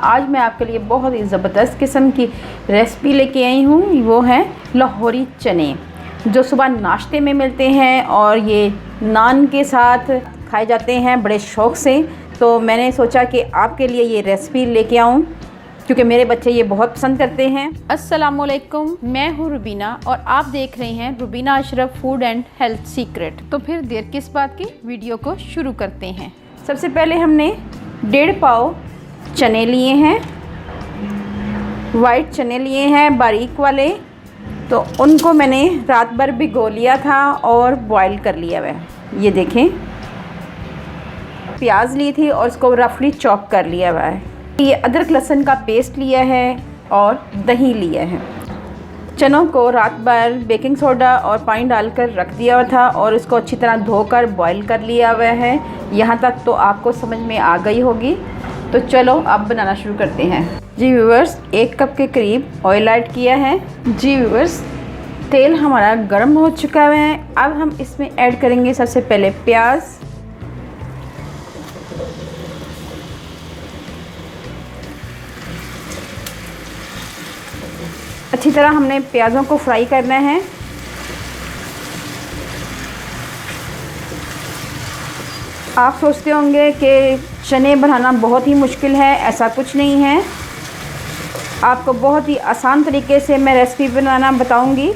आज मैं आपके लिए बहुत ही ज़बरदस्त किस्म की रेसिपी लेके आई हूँ। वो है लाहौरी चने, जो सुबह नाश्ते में मिलते हैं और ये नान के साथ खाए जाते हैं बड़े शौक़ से। तो मैंने सोचा कि आपके लिए ये रेसिपी लेके आऊँ, क्योंकि मेरे बच्चे ये बहुत पसंद करते हैं। अस्सलामुअलैकुम, मैं हूँ रुबीना और आप देख रहे हैं Rubina Ashraf food and health secret. तो फिर देर किस बात की, वीडियो को शुरू करते हैं। सबसे पहले हमने 1.5 पाव चने लिए हैं, वाइट चने लिए हैं बारीक वाले। तो उनको मैंने रात भर भिगो लिया था और बॉईल कर लिया हुआ है। ये देखें, प्याज ली थी और उसको रफली चॉप कर लिया हुआ है। ये अदरक लहसुन का पेस्ट लिया है और दही लिया है। चनों को रात भर बेकिंग सोडा और पानी डालकर रख दिया हुआ था और उसको अच्छी तरह धोकर बॉईल कर लिया हुआ है। यहाँ तक तो आपको समझ में आ गई होगी। तो चलो अब बनाना शुरू करते हैं। जी व्यूअर्स, 1 कप के करीब ऑयल ऐड किया है। जी व्यूअर्स, तेल हमारा गर्म हो चुका है। अब हम इसमें ऐड करेंगे सबसे पहले प्याज। अच्छी तरह हमने प्याज़ों को फ्राई करना है। आप सोचते होंगे कि चने बनाना बहुत ही मुश्किल है, ऐसा कुछ नहीं है। आपको बहुत ही आसान तरीके से मैं रेसिपी बनाना बताऊंगी।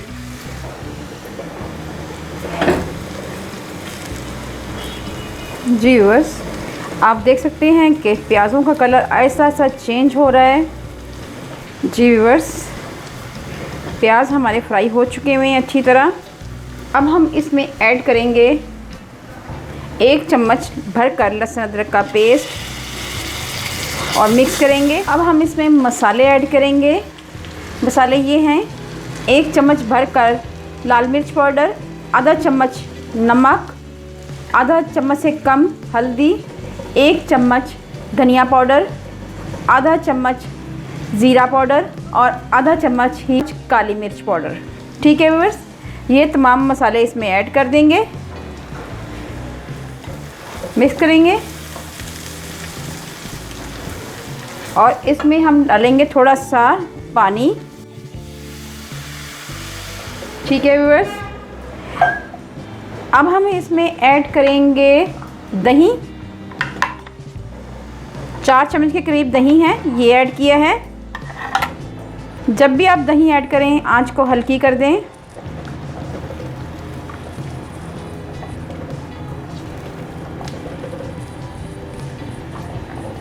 जी व्यूअर्स, आप देख सकते हैं कि प्याज़ों का कलर ऐसा ऐसा चेंज हो रहा है। जी व्यूअर्स, प्याज हमारे फ्राई हो चुके हुए हैं अच्छी तरह। अब हम इसमें ऐड करेंगे 1 चम्मच भरकर लहसुन अदरक का पेस्ट और मिक्स करेंगे। अब हम इसमें मसाले ऐड करेंगे। मसाले ये हैं: 1 चम्मच भरकर लाल मिर्च पाउडर, आधा चम्मच नमक, आधा चम्मच से कम हल्दी, 1 चम्मच धनिया पाउडर, आधा चम्मच ज़ीरा पाउडर और आधा चम्मच ही काली मिर्च पाउडर। ठीक है व्यूअर्स, ये तमाम मसाले इसमें ऐड कर देंगे, मिक्स करेंगे और इसमें हम डालेंगे थोड़ा सा पानी। ठीक है व्यूअर्स, अब हम इसमें ऐड करेंगे दही। 4 चम्मच के करीब दही है, ये ऐड किया है। जब भी आप दही ऐड करें, आंच को हल्की कर दें।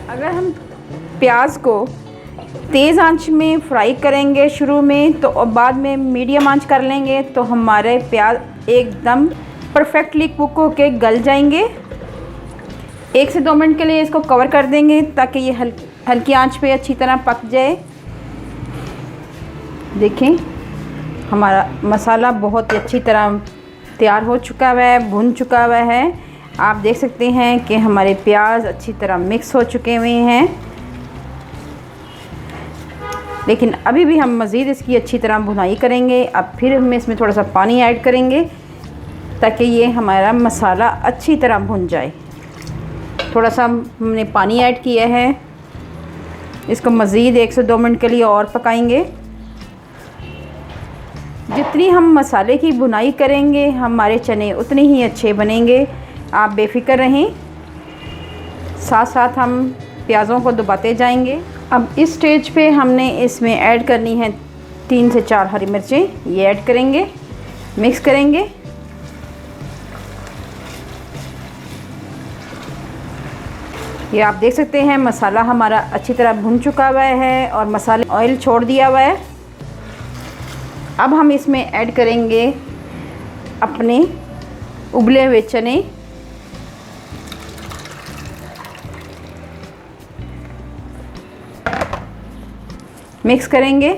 अगर हम प्याज को तेज़ आंच में फ्राई करेंगे शुरू में, तो बाद में मीडियम आंच कर लेंगे तो हमारे प्याज एकदम परफेक्टली कुक होके गल जाएंगे। 1 से 2 मिनट के लिए इसको कवर कर देंगे ताकि ये हल्की आंच पे अच्छी तरह पक जाए। देखें, हमारा मसाला बहुत ही अच्छी तरह तैयार हो चुका हुआ है, भुन चुका हुआ है। आप देख सकते हैं कि हमारे प्याज अच्छी तरह मिक्स हो चुके हुए हैं, लेकिन अभी भी हम मज़ीद इसकी अच्छी तरह भुनाई करेंगे। अब फिर हम इसमें थोड़ा सा पानी ऐड करेंगे ताकि ये हमारा मसाला अच्छी तरह भुन जाए। थोड़ा सा हमने पानी ऐड किया है। इसको मज़ीद 1 से 2 मिनट के लिए और पकाएंगे। जितनी हम मसाले की भुनाई करेंगे, हमारे चने उतने ही अच्छे बनेंगे। आप बेफिक्र रहें, साथ साथ हम प्याज़ों को दबाते जाएंगे। अब इस स्टेज पे हमने इसमें ऐड करनी है 3 से 4 हरी मिर्चें। ये ऐड करेंगे, मिक्स करेंगे। ये आप देख सकते हैं मसाला हमारा अच्छी तरह भुन चुका हुआ है और मसाले ऑयल छोड़ दिया हुआ है। अब हम इसमें ऐड करेंगे अपने उबले हुए चने। मिक्स करेंगे,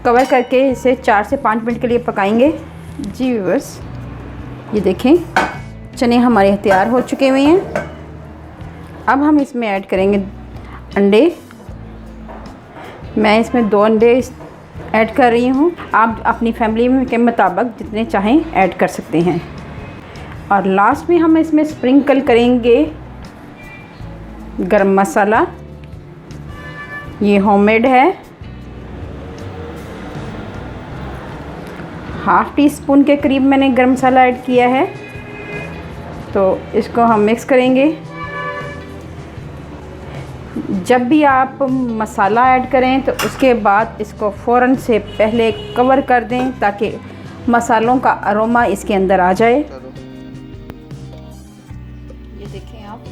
कवर करके इसे 4 से 5 मिनट के लिए पकाएंगे। जी व्यूअर्स, ये देखें चने हमारे तैयार हो चुके हुए हैं। अब हम इसमें ऐड करेंगे अंडे। मैं इसमें 2 अंडे ऐड कर रही हूँ। आप अपनी फैमिली के मुताबिक जितने चाहें ऐड कर सकते हैं। और लास्ट में हम इसमें स्प्रिंकल करेंगे गरम मसाला, ये होममेड है, 1/2 टीस्पून के करीब मैंने गरम मसाला ऐड किया है। तो इसको हम मिक्स करेंगे। जब भी आप मसाला ऐड करें तो उसके बाद इसको फ़ौरन से पहले कवर कर दें ताकि मसालों का अरोमा इसके अंदर आ जाए। ये देखें आप।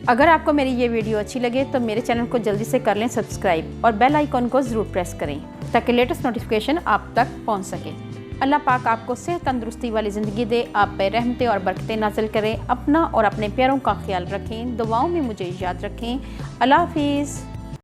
अगर आपको मेरी ये वीडियो अच्छी लगे तो मेरे चैनल को जल्दी से कर लें सब्सक्राइब और बेल आइकॉन को ज़रूर प्रेस करें ताकि लेटेस्ट नोटिफिकेशन आप तक पहुंच सके। अल्लाह पाक आपको सेहत तंदुरुस्ती वाली ज़िंदगी दे, आप पे रहमतें और बरकतें नाज़िल करें। अपना और अपने प्यारों का ख्याल रखें, दुआओं में मुझे याद रखें। अल्लाह हाफिज़।